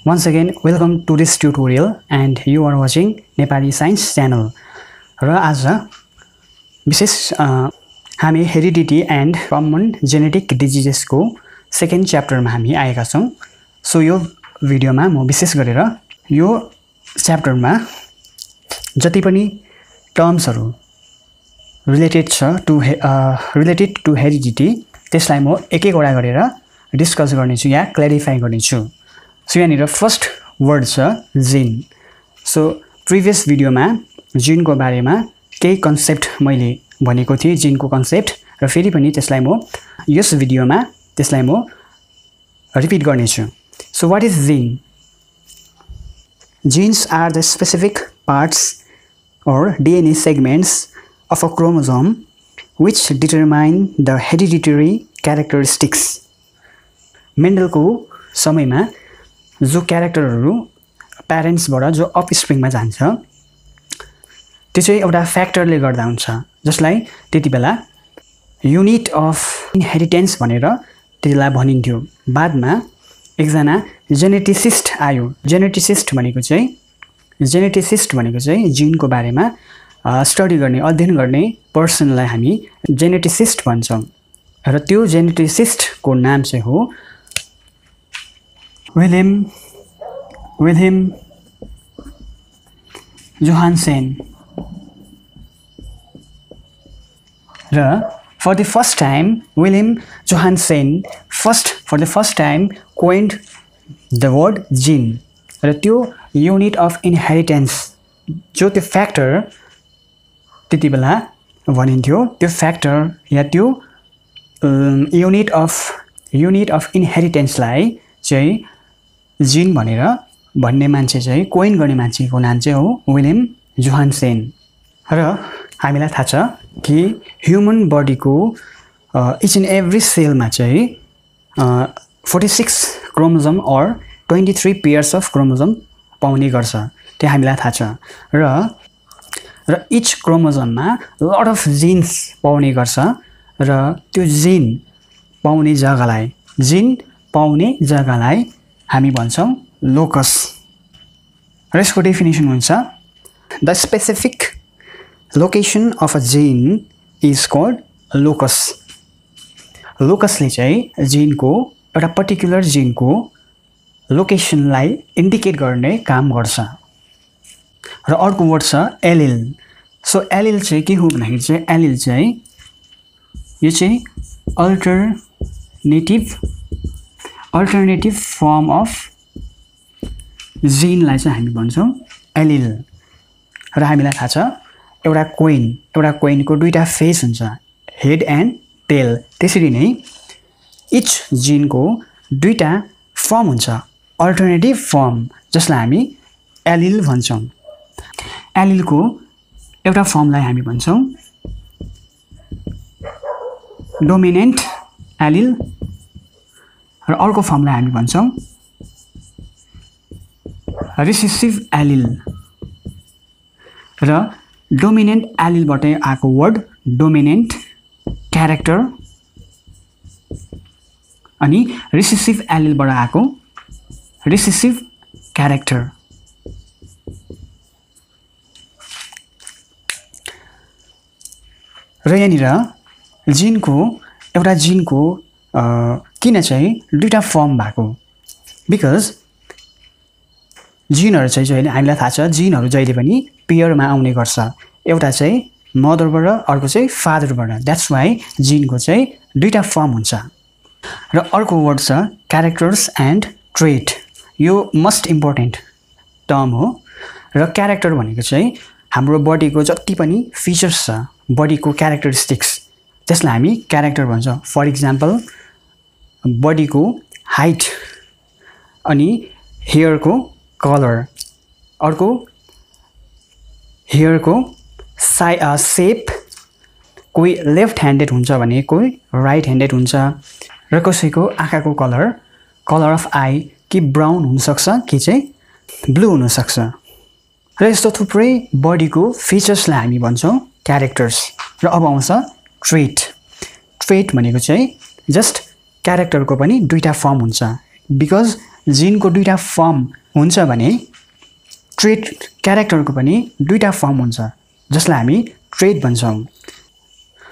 Once again, welcome to this tutorial and you are watching Nepali Science channel. र आज विशेष हामी heredity and common genetic diseases को second च्याप्टरमा हामी आएका छौं। सो यो भिडियोमा म विशेष गरेर यो च्याप्टरमा जति पनि टर्म्सहरु रिलेटेड टु हेरिडिटी त्यसलाई म एक एकवटा गरेर डिस्कस गर्नेछु या क्ल्यारिफाई गर्नेछु। सो यहाँनिर फर्स्ट वर्ड छ जिन। सो प्रिभियस भिडियोमा जिनको बारेमा केही कन्सेप्ट मैले भनेको थिएँ, जिनको कन्सेप्ट, र फेरि पनि त्यसलाई म यस भिडियोमा त्यसलाई म रिपिट गर्नेछु। सो व्हाट इज जिन? Genes are the specific parts or DNA segments of a chromosome which determine the hereditary characteristics. मेन्डलको समयमा जो क्यारेक्टरहरु प्यारेन्ट्सबाट जो अपस्प्रिङमा जान्छ त्यो चाहिँ एउटा फ्याक्टरले गर्दा हुन्छ, जसलाई त्यतिबेला युनिट अफ इनहेरिटेन्स भनेर त्यसलाई भनिन्थ्यो। बादमा एकजना जेनेटिसिस्ट आयो। जेनेटिसिस्ट भनेको चाहिँ जिनको बारेमा स्टडी गर्ने, अध्ययन गर्ने पर्सनलाई हामी जेनेटिसिस्ट भन्छौं। र त्यो जेनेटिसिस्टको नाम चाहिँ हो विलियम जोहान्सेन। र for the first time William Johansen for the first time coined the word gene। र त्यो युनिट अफ इनहेरिटेन्स जो त्यो फ्याक्टर त्यतिबेला भनिन्थ्यो, त्यो फ्याक्टर या त्यो युनिट अफ इनहेरिटेन्सलाई चाहिँ जिन भनेर भन्ने मान्छे चाहिँ कोइन गर्ने मान्छेको नाम चाहिँ हो विलियम जोहान्सेन। र हामीलाई थाहा छ कि ह्युमन बडीको इच एन्ड एभ्री सेलमा चाहिँ 46 क्रोमोजोम और 23 पेयर्स अफ क्रोमोजोम पाउने गर्छ, त्यो हामीलाई थाहा छ। र इच क्रोमोजोममा लट अफ जिन्स पाउने गर्छ, र त्यो जिन पाउने जग्गालाई हामी भन्छौं लोकस। र यसको डेफिनेसन हुन्छ the specific location of a जिन इज कॉल्ड लोकस। लोकसले चाहिँ जिनको एउटा पर्टिकुलर जिनको लोकेसनलाई इन्डिकेट गर्ने काम गर्छ। र अर्को वर्ड छ एलिल। सो एलिल चाहिँ के हो भन्दाखेरि चाहिँ एलिल चाहिँ यो चाहिँ अल्टरनेटिभ फर्म अफ जिनलाई चाहिँ हामी भन्छौं एलिल। र हामीलाई थाहा छ एउटा कोइनको दुईटा फेस हुन्छ, हेड एन्ड टेल। त्यसरी नै इच जिनको दुईटा फर्म हुन्छ, अल्टरनेटिभ फर्म, जसलाई हामी एलिल भन्छौं। एलिलको एउटा फर्मलाई हामी भन्छौं डोमिनेन्ट एलिल, र अर्को फर्मलाई हामी भन्छौं रिसेसिभ एलिल। र डोमिनेन्ट एलिलबाट आएको वर्ड डोमिनेन्ट क्यारेक्टर, अनि रिसेसिभ एलिलबाट आएको रिसेसिभ क्यारेक्टर। र यहाँनिर एउटा जिनको किन चाहिँ दुईटा फर्म भएको? बिकज जिनहरु चाहिँ जहिले हामीलाई थाहा छ जिनहरु जहिले पनि पेयरमा आउने गर्छ, एउटा चाहिँ मदरबाट अर्को चाहिँ फादरबाट। द्याट्स वाइ जिनको चाहिँ दुईटा फर्म हुन्छ। र अर्को वर्ड छ क्यारेक्टर्स एन्ड ट्रेट। यो मोस्ट इम्पोर्टेन्ट टर्म हो। र क्यारेक्टर भनेको चाहिँ हाम्रो बडीको जति पनि फिचर्स छ, बडीको क्यारेक्टरिस्टिक्स, त्यसलाई हामी क्यारेक्टर भन्छौं। फर इक्जाम्पल बडीको हाइट, अनि हेयरको कलर, अर्को हेयरको सेप, कोही लेफ्ट ह्यान्डेड हुन्छ भने कोही राइट ह्यान्डेड हुन्छ, र कसैको आँखाको कलर अफ आई कि ब्राउन हुनसक्छ कि चाहिँ ब्लू हुनसक्छ। र यस्तो थुप्रै बडीको फिचर्सलाई हामी भन्छौं क्यारेक्टर्स। र अब आउँछ ट्रेट। ट्रेट भनेको चाहिँ जस्ट क्यारेक्टरको पनि दुईटा फर्म हुन्छ, बिकज जिनको दुईटा फर्म हुन्छ भने ट्रेट क्यारेक्टरको पनि दुईटा फर्म हुन्छ जसलाई हामी ट्रेट भन्छौँ।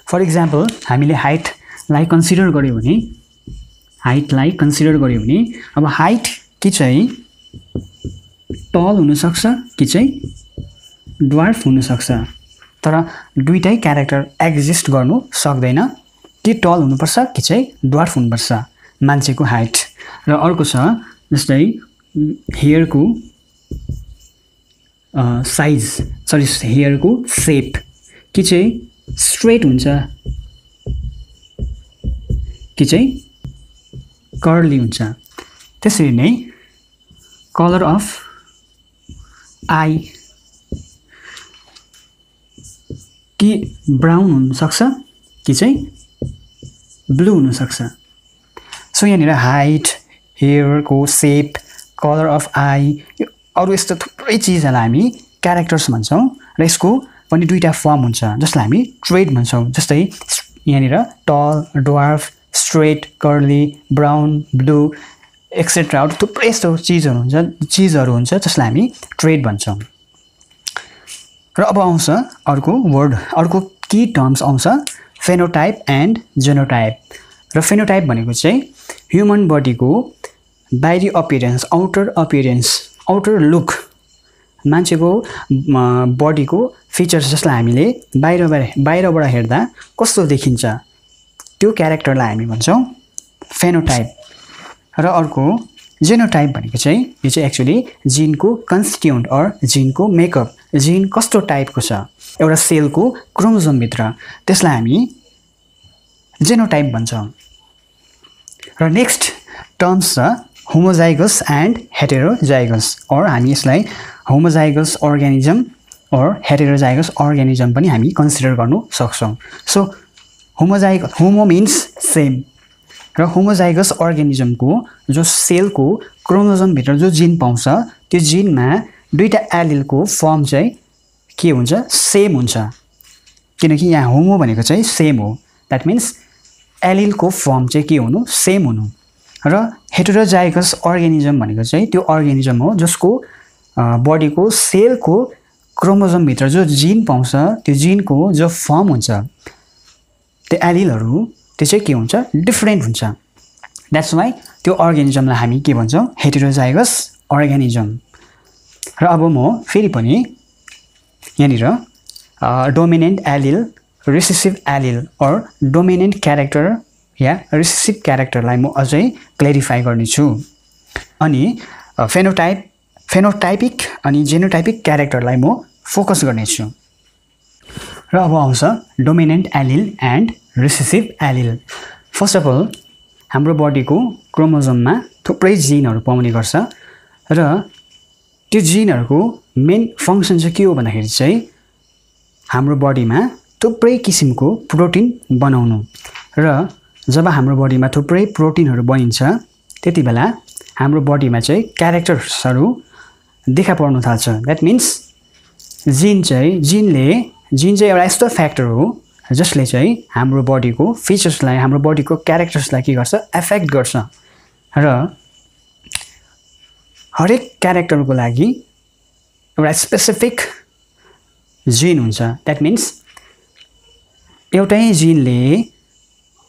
फर इक्जाम्पल हामीले हाइटलाई कन्सिडर गर्यो भने अब हाइट कि चाहिँ टल हुनसक्छ कि चाहिँ ड्वार्फ हुनसक्छ, तर दुईटै क्यारेक्टर एक्जिस्ट गर्नु सक्दैन। कि टल हुनुपर्छ कि चाहिँ ड्वार्फ हुनुपर्छ मान्छेको हाइट। र अर्को छ जस्तै हेयरको साइज हेयरको सेप कि चाहिँ स्ट्रेट हुन्छ कि चाहिँ कर्ली हुन्छ। त्यसरी नै कलर अफ आई कि ब्राउन हुनसक्छ कि चाहिँ ब्लू हुनसक्छ। सो यहाँनिर हाइट, हेयरको सेप, कलर अफ आई, अरू यस्तो थुप्रै चिजहरूलाई हामी क्यारेक्टर्स भन्छौँ र यसको पनि दुईटा फर्म हुन्छ जसलाई हामी ट्रेट भन्छौँ। जस्तै यहाँनिर टल, dwarf, straight, curly, brown, blue etcetera अरू थुप्रै यस्तो चिजहरू हुन्छ जसलाई हामी ट्रेट भन्छौँ। र अब आउँछ अर्को की टर्म्स आउँछ फेनोटाइप एन्ड जेनोटाइप। र फेनोटाइप भनेको चाहिँ ह्युमन बडीको बाहिरी अपियरेन्स, आउटर लुक, मान्छेको बडीको फिचर्स जसलाई हामीले बाहिरबाट हेर्दा कस्तो देखिन्छ त्यो क्यारेक्टरलाई हामी भन्छौँ फेनोटाइप। र अर्को जेनोटाइप भनेको चाहिँ यो चाहिँ एक्चुअली जिनको कन्स्टिट्युन्ट अर जिनको मेकअप, जिन कस्तो टाइपको छ एउटा सेलको क्रोमोजोमभित्र, त्यसलाई हामी जेनोटाइप भन्छौँ। र नेक्स्ट टर्म्स छ होमोजाइगस एन्ड हेटेरोजाइगस, और हामी यसलाई होमोजाइगस अर्ग्यानिजम और हेटेरोजाइगस अर्ग्यानिजम पनि हामी कन्सिडर गर्नु सक्छौँ। सो होमो मिन्स सेम, र होमोजाइगस अर्ग्यानिजमको जो सेलको क्रोमोजोमभित्र जो जिन पाउँछ त्यो जिनमा दुईटा एलिलको फर्म चाहिँ के हुन्छ, सेम हुन्छ। किनकि यहाँ होमो भनेको चाहिँ सेम हो, द्याट मिन्स एलिलको फर्म चाहिँ के हुनु, सेम हुनु। र हेटेरोजाइगस अर्ग्यानिजम भनेको चाहिँ त्यो अर्ग्यानिजम हो जसको बडीको सेलको क्रोमोजोमभित्र जो जिन पाउँछ त्यो जिनको जो फर्म हुन्छ त्यो एलिलहरू त्यो चाहिँ के हुन्छ, डिफ्रेन्ट हुन्छ। द्याट्स वाइ त्यो अर्ग्यानिजमलाई हामी के भन्छौँ, हेटेरोजाइगस अर्ग्यानिजम। र अब म फेरि पनि यहाँनिर डोमिनेन्ट एलिल, रिसेसिभ एलिल और डोमिनेन्ट क्यारेक्टर या रिसेसिभ क्यारेक्टरलाई म अझै क्लेरिफाई गर्नेछु। अनि फेनोटाइपिक अनि जेनोटाइपिक क्यारेक्टरलाई म फोकस गर्नेछु। र अब आउँछ dominant allele and recessive allele. First of all हाम्रो बडीको क्रोमोजोममा थुप्रै जिनहरू पाउने गर्छ र त्यो जिनहरूको मेन फङ्सन चाहिँ के हो भन्दाखेरि चाहिँ हाम्रो बडीमा थुप्रै किसिमको प्रोटिन बनाउनु। र जब हाम्रो बडीमा थुप्रै प्रोटिनहरू बनिन्छ त्यति बेला हाम्रो बडीमा चाहिँ क्यारेक्टर्सहरू देखा पर्न थाल्छ। द्याट मिन्स जिन चाहिँ एउटा यस्तो फ्याक्टर हो जसले चाहिँ हाम्रो बडीको फिचर्सलाई, हाम्रो बडीको क्यारेक्टर्सलाई के गर्छ, एफेक्ट गर्छ। र हरेक क्यारेक्टरको लागि एउटा स्पेसिफिक जिन हुन्छ। द्याट मिन्स एउटै जिनले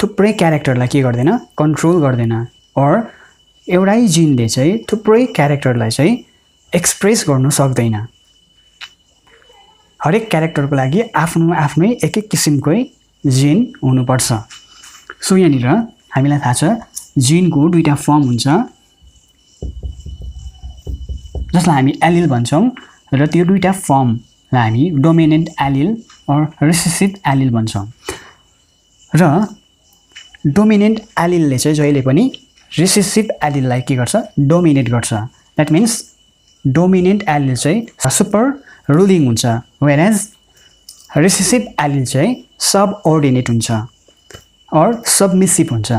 थुप्रै क्यारेक्टरलाई के गर्दैन, कन्ट्रोल गर्दैन, और एउटै जिनले चाहिँ थुप्रै क्यारेक्टरलाई चाहिँ एक्सप्रेस गर्न सक्दैन। हरेक क्यारेक्टरको लागि आफ्नै एक किसिमकै जिन हुनुपर्छ। सो यहाँनिर हामीलाई थाहा छ जिनको दुईटा फर्म हुन्छ जसलाई हामी एलिल भन्छौँ, र त्यो दुईटा फर्मलाई हामी डोमिनेन्ट एलिल और रिसेसिभ एलिल भन्छौँ। र डोमिनेन्ट एलिलले चाहिँ जहिले पनि रिसेसिभ एलिललाई के गर्छ, डोमिनेट गर्छ। द्याट मिन्स डोमिनेन्ट एलिल चाहिँ सुपर रुलिङ हुन्छ, वेयरएज रिसेसिभ एलिल चाहिँ सबअर्डिनेट हुन्छ और सबमिसिभ हुन्छ।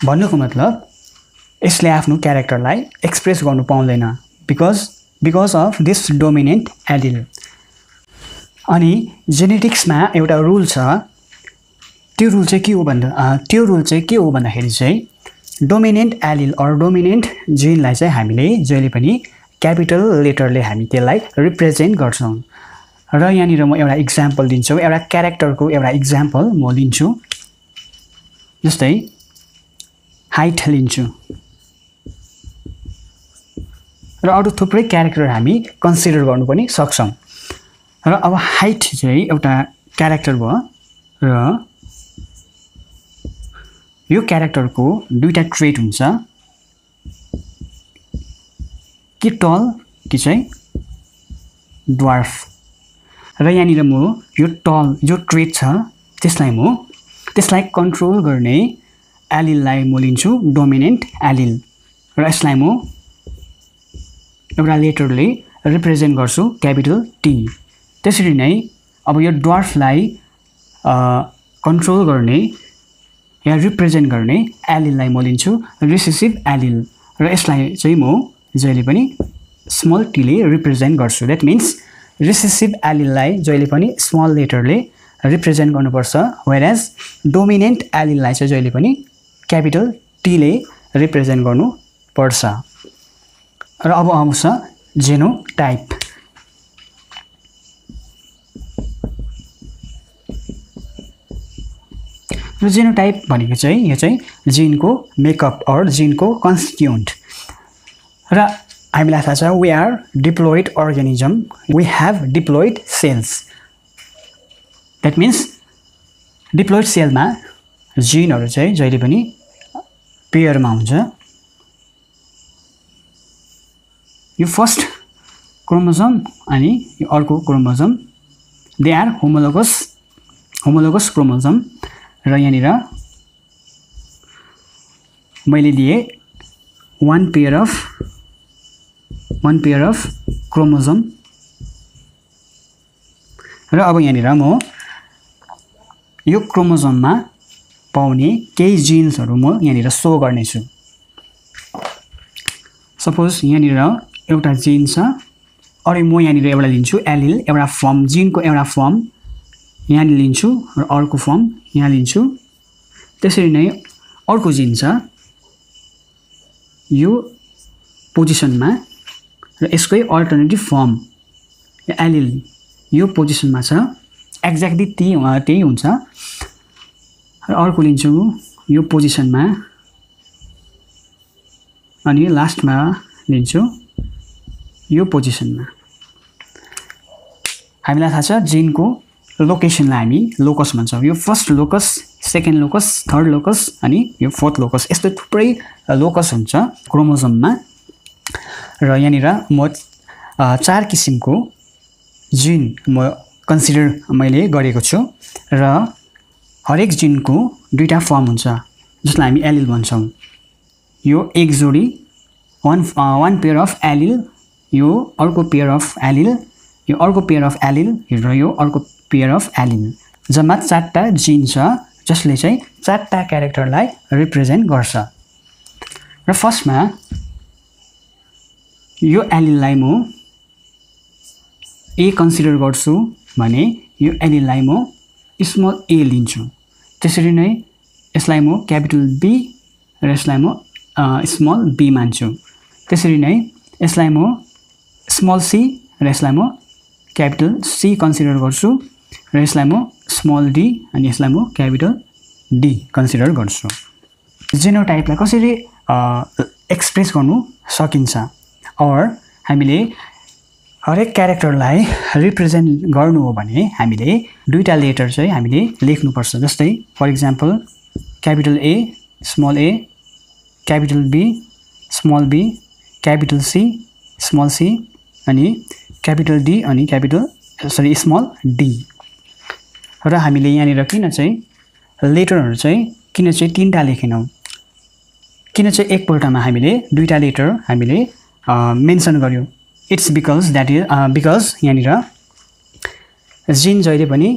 भन्नुको मतलब यसले आफ्नो क्यारेक्टरलाई एक्सप्रेस गर्नु पाउँदैन because of this dominant allele. अनि जेनेटिक्समा एउटा रुल छ, त्यो रुल चाहिँ के हो भन्दाखेरि चाहिँ डोमिनेन्ट एलिल अर डोमिनेन्ट जिनलाई चाहिँ हामीले जहिले पनि क्यापिटल लेटरले हामी त्यसलाई रिप्रेजेन्ट गर्छौं र यहाँनिर म एउटा एक्जाम्पल दिन्छु एउटा क्यारेक्टरको एउटा एक्जाम्पल म लिन्छु जस्तै हाइट लिन्छु र अरु थुप्रै क्यारेक्टर हामी कन्सिडर गर्नु पनि सक्छौं र अब हाइट चाहिँ एउटा क्यारेक्टर भयो र यो क्यारेक्टरको दुईटा ट्रेट हुन्छ कि टल कि चाहिँ ड्वार्फ र यहाँनिर म यो टल जो ट्रेट छ त्यसलाई कन्ट्रोल गर्ने एलिललाई म लिन्छु डोमिनेन्ट एलिल र यसलाई म एउटा लेटरले रिप्रेजेन्ट गर्छु क्यापिटल टी त्यसरी नै अब यो ड्वार्फलाई कन्ट्रोल गर्ने या रिप्रेजेन्ट गर्ने एलिललाई म लिन्छु रिसेसिभ एलिल र यसलाई चाहिँ म जहिले पनि स्मल टी ले रिप्रेजेन्ट गर्छु दैट मीन्स रिसेसिभ एलिललाई जहिले पनि स्मल लेटरले रिप्रेजेन्ट गर्नुपर्छ व्हेयरएज डोमिनेन्ट एलिललाई चाहिँ जहिले पनि क्यापिटल टी ले रिप्रेजेन्ट गर्नुपर्छ र अब आउँछ जेनोटाइप र जेनोटाइप भनेको चाहिँ यो चाहिँ जिनको मेकअप अर जिनको कन्स्टिट्युएन्ट र हामीलाई थाहा छ we are diploid organism we have diploid cells that means diploid सेलमा जिनहरु चाहिँ जहिले पनि पेयरमा हुन्छ यो फर्स्ट क्रोमोसोम अनि यो अर्को chromosome they are homologous chromosome र यहाँनिर मैले दिए one pair of क्रोमोसोम र अब यहाँनिर म यो क्रोमोसोममा पाउने केही जिन्सहरु म यहाँनिर शो गर्ने छु सपोज यहाँनिर एउटा जिन छ अनि म यहाँनिर एउटा लिन्छु एलिल एउटा फर्म जिनको एउटा फर्म यहाँ लिन्छु र अर्को फर्म यहाँ लिन्छु त्यसरी नै अर्को जिन छ यो पोजिसनमा र यसकै अल्टरनेटिभ फर्म एलिल यो पोजिसनमा छ एक्ज्याक्टली त्यही हुन्छ र अर्को लिन्छु यो पोजिसनमा अनि लास्टमा लिन्छु यो पोजिसनमा हामीलाई थाहा छ जिनको लोकेसनलाई हामी लोकस भन्छौं यो first locus second locus third locus अनि यो फोर्थ लोकस यस्तो थुप्रै लोकस हुन्छ क्रोमोसोममा र यहाँनिर म 4 किसिमको जिन म कन्सिडर मैले गरेको छु र हरेक जिनको दुईटा फर्म हुन्छ जसलाई हामी एलिल भन्छौं यो एक जोडी one pair of एलिल यो अर्को पेयर अफ एलिल यो अर्को पेयर अफ एलिल र यो अर्को पेयर अफ एलिल जम्मा 4टा जिन छ जसले चाहिँ 4टा क्यारेक्टरलाई रिप्रेजेन्ट गर्छ र फर्स्टमा यो एलिललाई म ए कन्सिडर गर्छु भने यो एलिललाई म स्मल ए लिन्छु त्यसरी नै यसलाई म क्यापिटल बी र यसलाई म स्मल बी मान्छु त्यसरी नै यसलाई म स्मल सी र यसलाई म क्यापिटल सी कन्सिडर गर्छु र यसलाई म स्मल डी अनि यसलाई म क्यापिटल डी कन्सिडर गर्छु जेनोटाइपलाई कसरी एक्सप्रेस गर्नु सकिन्छ और हामीले हरेक क्यारेक्टरलाई रिप्रेजेन्ट गर्नु हो भने हामीले दुईटा लेटर चाहिँ हामीले लेख्नु पर्छ जस्तै for example capital A capital B small B capital C small C अनि क्यापिटल डी अनि स्मल डी र हामीले यहाँनिर किन चाहिँ लेटरहरु चाहिँ किन चाहिँ 3टा लेखेनौं किन चाहिँ एकपल्टमा हामीले दुईटा लेटर हामीले मेन्सन गर्यो इट्स बिकज यहाँनिर जिन जहिले पनि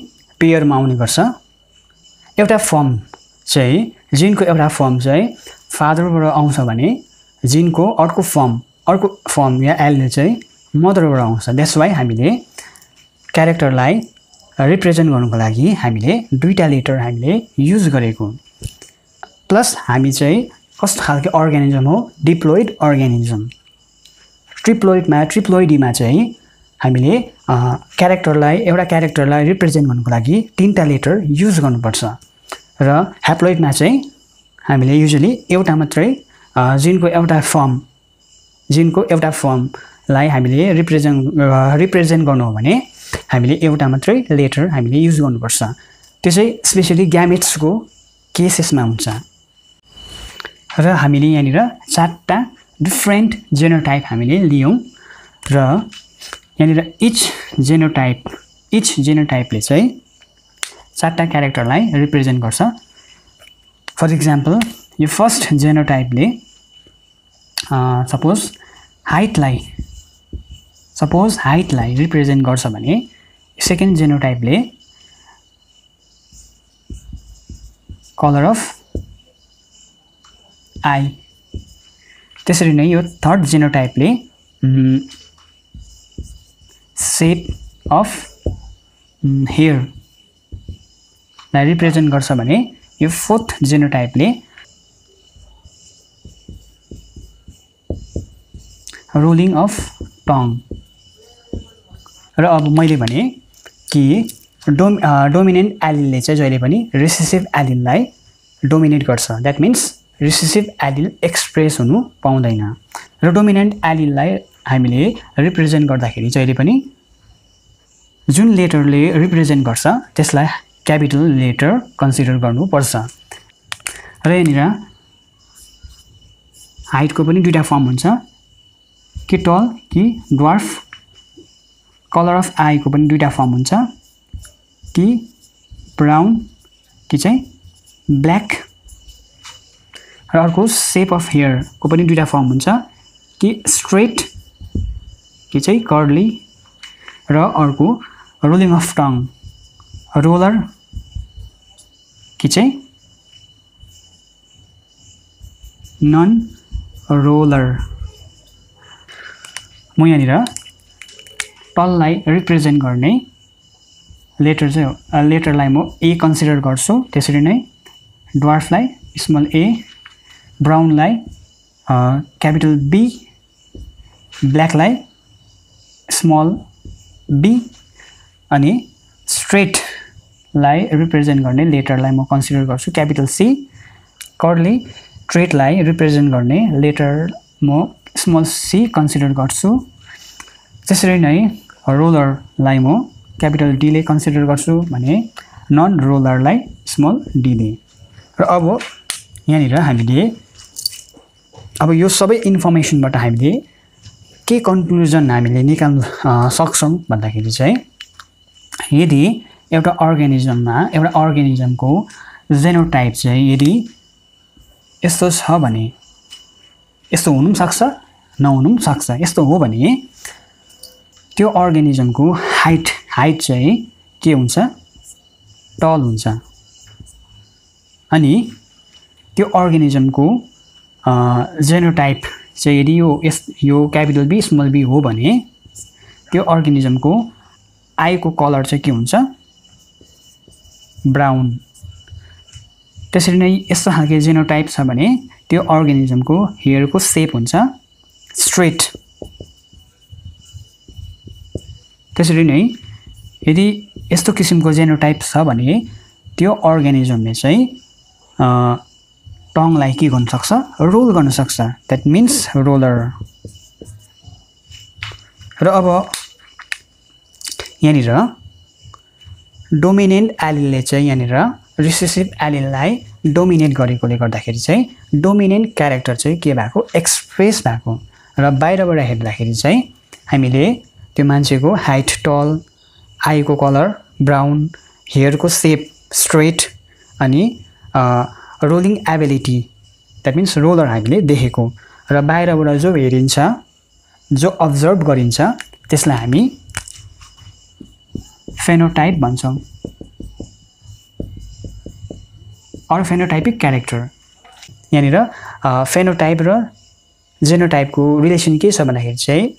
पेयरमा आउने गर्छ एउटा फर्म चाहिँ जिनको एउटा फर्म चाहिँ फादरबाट आउँछ भने जिनको अर्को फर्म या एलिल चाहिँ मदरबाट आउँछ द्याट्स वाइ हामीले क्यारेक्टरलाई रिप्रेजेन्ट गर्नको लागि हामीले दुईटा लेटर हामीले युज गरेको प्लस हामी चाहिँ कस्तो खालको अर्गानिजम हो डिप्लोइड अर्गानिजम ट्रिप्लोइडीमा चाहिँ हामीले एउटा क्यारेक्टरलाई रिप्रेजेन्ट गर्नको लागि 3टा लेटर युज गर्नुपर्छ र ह्याप्लोइडमा चाहिँ हामीले युजुअली एउटा मात्रै जिनको एउटा फर्मलाई हामीले रिप्रेजेन्ट गर्नु हो भने हामीले एउटा मात्रै लेटर हामीले युज गर्नुपर्छ त्यो चाहिँ स्पेशली ग्यामेट्सको केसेसमा हुन्छ र हामीले यहाँनिर 4टा डिफ्रेन्ट जेनोटाइप हामीले लियौं र यहाँनिर इच जेनोटाइपले चाहिँ 4टा क्यारेक्टरलाई रिप्रेजेन्ट गर्छ फर इक्जाम्पल यो फर्स्ट जेनोटाइपले सपोज हाइटलाई रिप्रेजेन्ट गर्छ भने सेकेन्ड जेनोटाइपले कलर अफ आई त्यसरी नै यो थर्ड जेनोटाइपले सेप अफ हेयरलाई रिप्रेजेन्ट गर्छ भने यो फोर्थ जेनोटाइपले रोलिङ अफ टङ र अब मैले भने कि डोमिनेन्ट एलिलले चाहिँ जहिले पनि रिसेसिभ एलिललाई डोमिनेट गर्छ that means recessive allele express हुनु पाउँदैन र डोमिनेन्ट एलिललाई हामीले रिप्रेजेन्ट गर्दाखेरि जहिले पनि जुन लेटरले रिप्रेजेन्ट गर्छ त्यसलाई क्यापिटल लेटर कन्सिडर गर्नुपर्छ र यहाँनिर हाइटको पनि 2टा फर्म हुन्छ कि टल कि ड्वार्फ कलर अफ आईको पनि 2टा फर्म हुन्छ कि ब्राउन कि चाहिँ ब्ल्याक र अर्को सेप अफ हेयरको पनि 2टा फर्म हुन्छ कि स्ट्रेट कि चाहिँ कर्ली र अर्को रोलिङ अफ टङ रोलर कि चाहिँ नन रोलर म यहाँनिर टललाई रिप्रेजेन्ट गर्ने लेटरलाई म ए कन्सिडर गर्छु त्यसरी नै ड्वार्फलाई स्मल ए ब्राउनलाई क्यापिटल बी ब्ल्याकलाई स्मल बी अनि स्ट्रेटलाई रिप्रेजेन्ट गर्ने लेटरलाई म कन्सिडर गर्छु क्यापिटल सी कर्ली ट्रेटलाई रिप्रेजेन्ट गर्ने लेटर म स्मल सी कन्सिडर गर्छु त्यसरी नै रोलरलाई म क्यापिटल डीले कन्सिडर गर्छु भने नन रोलरलाई स्मल डीले र अब यहाँनिर हामीले अब यो सबै इन्फर्मेसनबाट हामीले के कन्क्लुजन हामीले निकाल्न सक्छौं भन्दाखेरि चाहिँ यदि एउटा अर्गानिजमको जेनोटाइप चाहिँ यदि यस्तो छ भने यस्तो हुनु सक्छ नहुनु सक्छ यस्तो हो भने त्यो अर्गानिजमको हाइट चाहिँ के हुन्छ टल हुन्छ अनि त्यो अर्गानिजमको जेनोटाइप चाहिँ यदि यो क्यापिटल बी स्मल बी हो भने त्यो अर्गानिजमको आईको कलर चाहिँ के हुन्छ ब्राउन त्यसरी नै यस्तो खालको जेनोटाइप छ भने त्यो अर्गानिजमको हेयरको सेप हुन्छ स्ट्रेट त्यसरी नै यदि यस्तो किसिमको जेनोटाइप छ भने त्यो अर्गानिजमले चाहिँ टङलाई के गर्न सक्छ रोल गर्न सक्छ द्याट मिन्स रोलर र अब यहाँनिर डोमिनेन्ट एलिलले चाहिँ यहाँनिर रिसेसिभ एलिललाई डोमिनेट गरेकोले गर्दाखेरि चाहिँ डोमिनेन्ट क्यारेक्टर चाहिँ के भएको एक्सप्रेस भएको र बाहिरबाट हेर्दाखेरि चाहिँ हामीले त्यो मान्छेको हाइट टल आईको कलर ब्राउन हेयरको सेप स्ट्रेट अनि rolling ability that means roller हामीले देखेको र बाहिरबाट जो हेरिन्छ जो अब्जर्भ गरिन्छ त्यसलाई हामी फेनोटाइप भन्छौं अर फेनोटाइपिक क्यारेक्टर यहाँनिर फेनोटाइप र जेनोटाइपको रिलेसन के छ भन्दाखेरि चाहिँ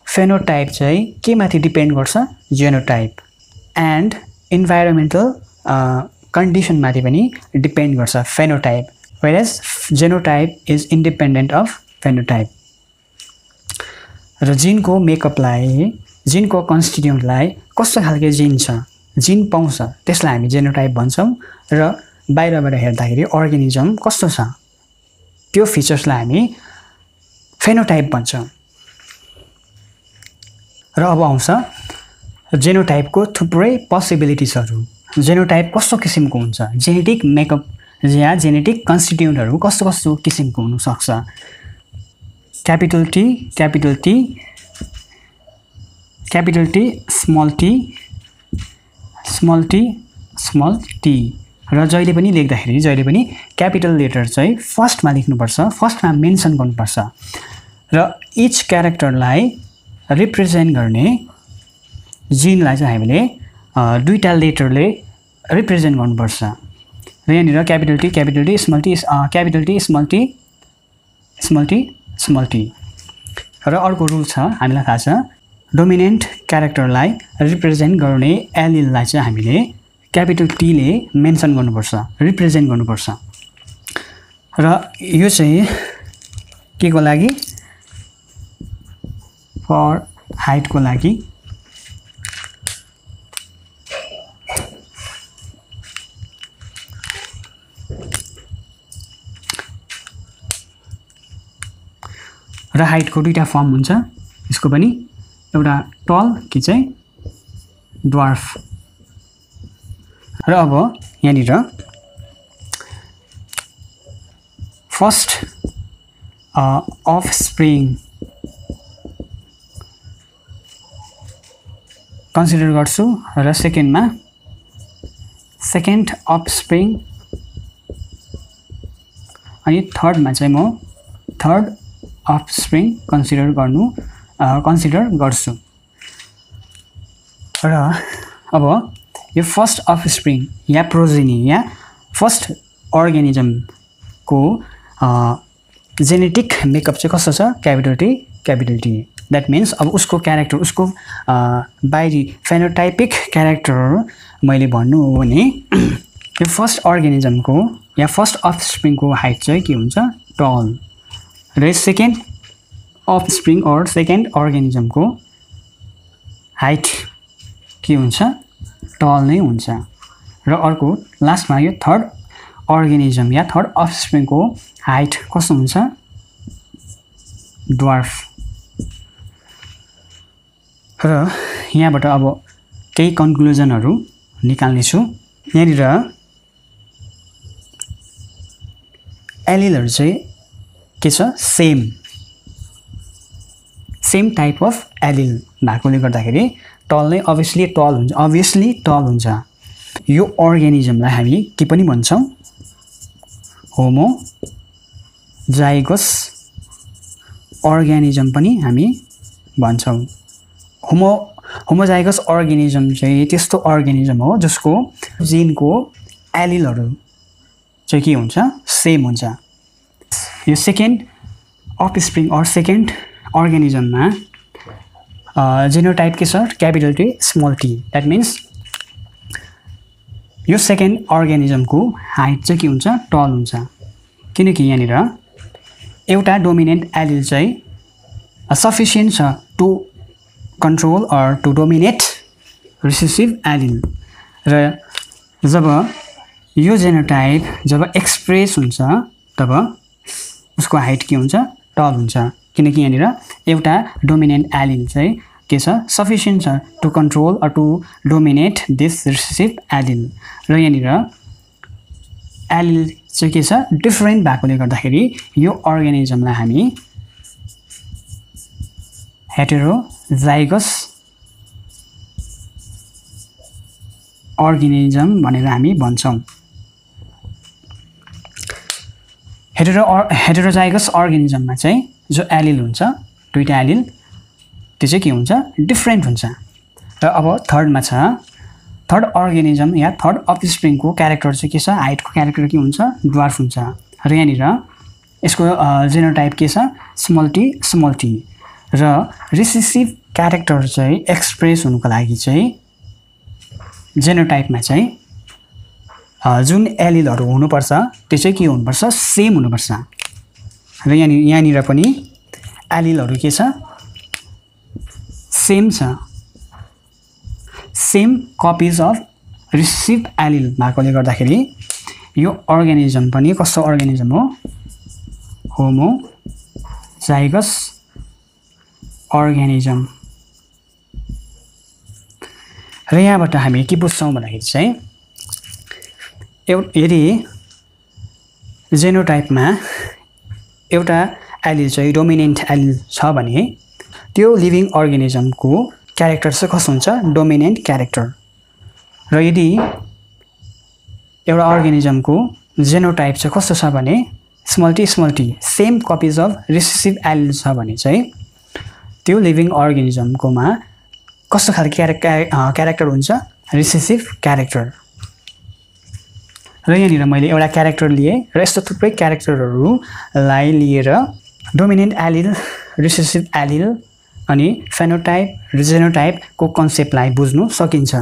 फेनोटाइप चाहिँ के माथि डिपेन्ड गर्छ जेनोटाइप एन्ड इन्भाइरोमेन्टल कन्डिसन माथि पनि डिपेन्ड गर्छ phenotype whereas genotype is independent of phenotype. र जिनको मेकअपलाई जिनको कन्स्टिट्युएन्टलाई कस्तो खालको जिन छ जिन पाउँछ त्यसलाई हामी जेनोटाइप भन्छौं र बाहिरबाट हेर्दाखेरि अर्गानिजम कस्तो छ त्यो फिचर्सलाई हामी फेनोटाइप भन्छौं। र अब आउँछ जेनोटाइपको थुप्रै पोसिबिलिटिजहरु। जेनोटाइप कस्तो किसिमको हुन्छ, जेनेटिक मेकअप या जेनेटिक कन्स्टिट्युएन्टहरु कस्तो कस्तो किसिमको हुन सक्छ। Capital T capital T capital T small T small T small T र जहिले पनि लेख्दाखेरि जहिले पनि क्यापिटल लेटर चाहिँ फर्स्टमा लेख्नुपर्छ, फर्स्टमा मेन्सन गर्नुपर्छ र इच क्यारेक्टरलाई रिप्रेजेन्ट गर्ने जिनलाई चाहिँ हामीले दुईटा लेटरले रिप्रेजेन्ट गर्नुपर्छ। र यहाँनिर capital T small T capital T small T small T small T. र अर्को रुल छ हामीलाई थाहा छ, डोमिनेन्ट क्यारेक्टरलाई रिप्रेजेन्ट गर्ने एलिललाई चाहिँ हामीले क्यापिटल टी ले मेन्सन गर्नुपर्छ, रिप्रेजेन्ट गर्नुपर्छ। र यो चाहिँ के को लागि, फर हाइट को लागि। र हाइट को दुईटा फर्म हुन्छ, यसको पनि एउटा टल कि चाहिँ ड्वार्फ। र अब यहाँनिर फर्स्ट अफस्प्रिङ कन्सिडर गर्छु र सेकेन्डमा सेकेन्ड अफस्प्रिङ अनि थर्डमा चाहिँ म थर्ड अफस्प्रिङ कन्सिडर गर्छु। र अब यो फर्स्ट अफस्प्रिङ या प्रोजेनी या फर्स्ट अर्गानिजम को जेनेटिक मेकअप चाहिँ कस्तो छ, क्यापिटल टी। दैट मीन्स अब उसको क्यारेक्टर, उसको बाहिरी फेनोटाइपिक क्यारेक्टर मैले भन्नु हो भने यो फर्स्ट अर्गानिजम को या फर्स्ट अफस्प्रिङ को हाइट चाहिँ के हुन्छ, टल। र सेकेन्ड अफस्प्रिङ और सेकेन्ड अर्गानिजम को हाइट के हुन्छ, टल नै हुन्छ। र अर्को लास्टमा यो थर्ड अर्गानिजम या थर्ड अफस्प्रिङ को हाइट कस्तो हुन्छ, ड्वार्फ। र यहाँबाट अब केही कन्क्लुजनहरु निकाल्ने छु। यहाँनिर एलिलहरु चाहिँ के छ, सेम टाइप अफ एलिल भएकोले गर्दाखेरि टल नै अभियसली टल हुन्छ। यो अर्गानिजमलाई हामी के पनि भन्छौं, होमोजाइगस अर्गानिजम पनि हामी भन्छौं। होमोजाइगस अर्गानिजम चाहिँ त्यस्तो अर्गानिजम हो जसको जिनको एलिलहरु चाहिँ के हुन्छ, सेम हुन्छ। यो सेकेन्ड अफस्प्रिङ और सेकेन्ड अर्गानिजममा जेनोटाइप के छ, capital T small T. That means यो सेकेन्ड अर्गानिजम को हाइट चाहिँ के हुन्छ, टल हुन्छ, किनकि यहाँनिर एउटा डोमिनेन्ट एलिल चाहिँ सफिसिएन्ट छ to control or to dominate recessive allele. र जब यो जेनोटाइप जब एक्सप्रेस हुन्छ तब उसको हाइट के हुन्छ, टल हुन्छ, किनकि यहाँनिर एउटा डोमिनेन्ट एलिल चाहिँ के छ, सफिसिएन्ट छ to control or to dominate this recessive allele. र यहाँनिर एलिल चाहिँ के छ, डिफरेन्ट भएकोले गर्दाखेरि यो अर्गानिजमलाई हामी हेटेरोजाइगस अर्गानिजम भनेर हामी भन्छौं। हेटेरोजाइगस अर्गानिजममा चाहिँ जो एलिल हुन्छ, दुईटा एलिल, त्यो चाहिँ के हुन्छ, डिफरेन्ट हुन्छ। र अब थर्डमा छ, थर्ड अर्गानिजम या थर्ड अफस्प्रिङ को क्यारेक्टर चाहिँ के छ, हाइट को क्यारेक्टर के हुन्छ, ड्वार्फ हुन्छ। र यहाँनिर यसको जेनोटाइप के छ, स्मल टी। र रिसेसिभ क्यारेक्टर चाहिँ एक्सप्रेस हुनुको लागि चाहिँ जेनोटाइपमा चाहिँ जुन एलिलहरु हुनुपर्छ त्यो चाहिँ के हुनुपर्छ सेम हुनुपर्छ र यहाँनिर पनि एलिलहरु के छ सेम छ same copies of recessive allele भएकोले गर्दाखेरि यो अर्गानिजम पनि कस्तो अर्गानिजम हो होमोजाइगस अर्गानिजम र यहाँबाट हामी के बुझ्छौं भन्दाखेरि चाहिँ यदि जेनोटाइपमा एउटा एलिल चाहिँ डोमिनेन्ट एलिल छ भने त्यो लिभिङ अर्गानिजमको क्यारेक्टर चाहिँ कस्तो हुन्छ डोमिनेन्ट क्यारेक्टर र यदि एउटा अर्गानिजमको जेनोटाइप चाहिँ कस्तो छ भने small T same copies of recessive allele छ भने चाहिँ त्यो लिभिङ अर्गानिजमकोमा कस्तो खालको क्यारेक्टर हुन्छ रिसेसिभ क्यारेक्टर र यहाँनिर मैले एउटा क्यारेक्टर लिए र यस्तो थुप्रै क्यारेक्टरहरूलाई लिएर डोमिनेन्ट एलिल रिसेसिभ एलिल अनि फेनोटाइप र जेनोटाइपको कन्सेप्टलाई बुझ्नु सकिन्छ